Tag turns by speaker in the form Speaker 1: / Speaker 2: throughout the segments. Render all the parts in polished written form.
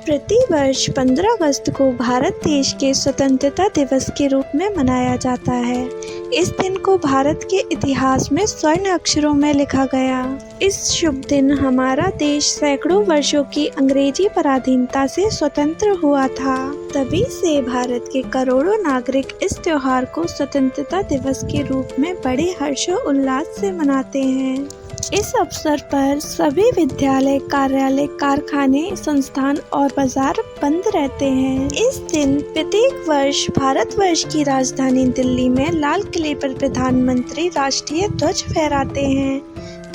Speaker 1: प्रति वर्ष 15 अगस्त को भारत देश के स्वतंत्रता दिवस के रूप में मनाया जाता है। इस दिन को भारत के इतिहास में स्वर्ण अक्षरों में लिखा गया। इस शुभ दिन हमारा देश सैकड़ों वर्षों की अंग्रेजी पराधीनता से स्वतंत्र हुआ था। तभी से भारत के करोड़ों नागरिक इस त्योहार को स्वतंत्रता दिवस के रूप में बड़े हर्षोल्लास से मनाते हैं। इस अवसर पर सभी विद्यालय, कार्यालय, कारखाने, संस्थान और बाजार बंद रहते हैं। इस दिन प्रत्येक वर्ष भारतवर्ष की राजधानी दिल्ली में लाल किले पर प्रधानमंत्री राष्ट्रीय ध्वज फहराते हैं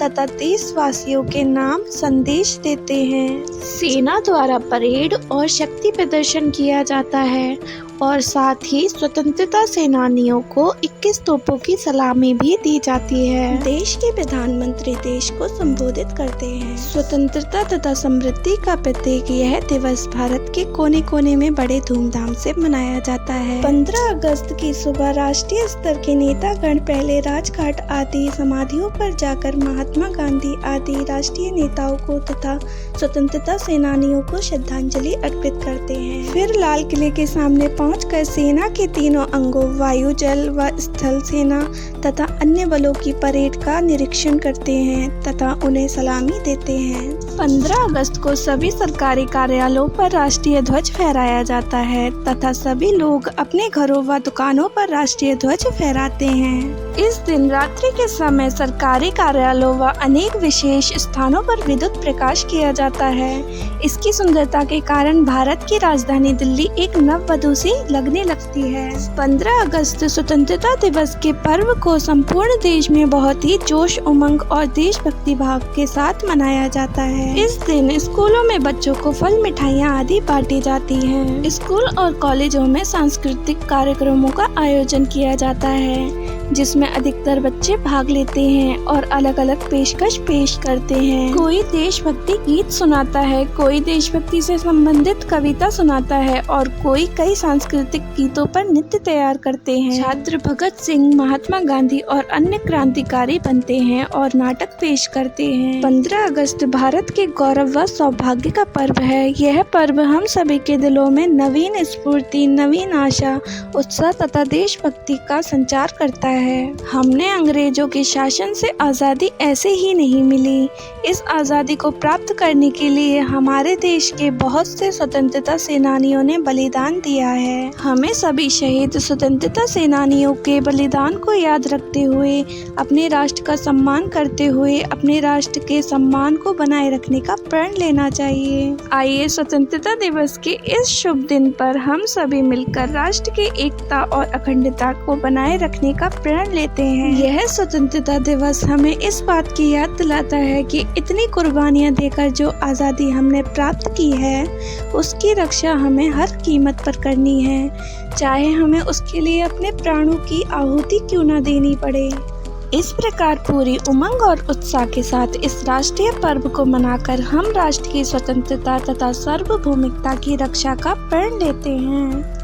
Speaker 1: तथा देशवासियों के नाम संदेश देते हैं। सेना द्वारा परेड और शक्ति प्रदर्शन किया जाता है और साथ ही स्वतंत्रता सेनानियों को 21 तोपों की सलामी भी दी जाती है। देश के प्रधानमंत्री देश को संबोधित करते हैं। स्वतंत्रता तथा समृद्धि का प्रतीक यह दिवस भारत के कोने कोने में बड़े धूमधाम से मनाया जाता है। 15 अगस्त की सुबह राष्ट्रीय स्तर के नेतागण पहले राजघाट आदि समाधियों पर जाकर महात्मा गांधी आदि राष्ट्रीय नेताओं को तथा स्वतंत्रता सेनानियों को श्रद्धांजलि अर्पित करते हैं। फिर लाल किले के सामने पहुंचकर सेना के तीनों अंगों वायु, जल व स्थल सेना तथा अन्य बलों की परेड का निरीक्षण करते हैं तथा उन्हें सलामी देते हैं। 15 अगस्त को सभी सरकारी कार्यालयों पर राष्ट्रीय ध्वज फहराया जाता है तथा सभी लोग अपने घरों व दुकानों पर राष्ट्रीय ध्वज फहराते हैं। इस दिन रात्रि के समय सरकारी कार्यालयों व अनेक विशेष स्थानों पर विद्युत प्रकाश किया जाता है। इसकी सुंदरता के कारण भारत की राजधानी दिल्ली एक नववधु सी लगने लगती है। 15 अगस्त स्वतंत्रता दिवस के पर्व को संपूर्ण देश में बहुत ही जोश, उमंग और देशभक्ति भाव के साथ मनाया जाता है। इस दिन स्कूलों में बच्चों को फल, मिठाइयाँ आदि बांटी जाती हैं। स्कूल और कॉलेजों में सांस्कृतिक कार्यक्रमों का आयोजन किया जाता है जिसमें अधिकतर बच्चे भाग लेते हैं और अलग अलग पेशकश पेश करते हैं। कोई देशभक्ति गीत सुनाता है, कोई देशभक्ति से संबंधित कविता सुनाता है और कोई कई सांस्कृतिक गीतों पर नृत्य तैयार करते हैं। छात्र भगत सिंह, महात्मा गांधी और अन्य क्रांतिकारी बनते हैं और नाटक पेश करते हैं। 15 अगस्त भारत के गौरव व सौभाग्य का पर्व है। यह पर्व हम सभी के दिलों में नवीन स्फूर्ति, नवीन आशा, उत्साह तथा देशभक्ति का संचार करता है। हमने अंग्रेजों के शासन से आज़ादी ऐसे ही नहीं मिली। इस आज़ादी को प्राप्त करने के लिए हमारे देश के बहुत से स्वतंत्रता सेनानियों ने बलिदान दिया है। हमें सभी शहीद स्वतंत्रता सेनानियों के बलिदान को याद रखते हुए, अपने राष्ट्र का सम्मान करते हुए, अपने राष्ट्र के सम्मान को बनाए रखने का प्रण लेना चाहिए। आइए स्वतंत्रता दिवस के इस शुभ दिन पर हम सभी मिलकर राष्ट्र की एकता और अखंडता को बनाए रखने का प्रण लेते हैं। यह स्वतंत्रता दिवस हमें इस बात की याद दिलाता है कि इतनी कुर्बानियां देकर जो आज़ादी हमने प्राप्त की है उसकी रक्षा हमें हर कीमत पर करनी है, चाहे हमें उसके लिए अपने प्राणों की आहुति क्यों न देनी पड़े। इस प्रकार पूरी उमंग और उत्साह के साथ इस राष्ट्रीय पर्व को मनाकर हम राष्ट्र की स्वतंत्रता तथा सार्वभौमिकता की रक्षा का प्रण लेते हैं।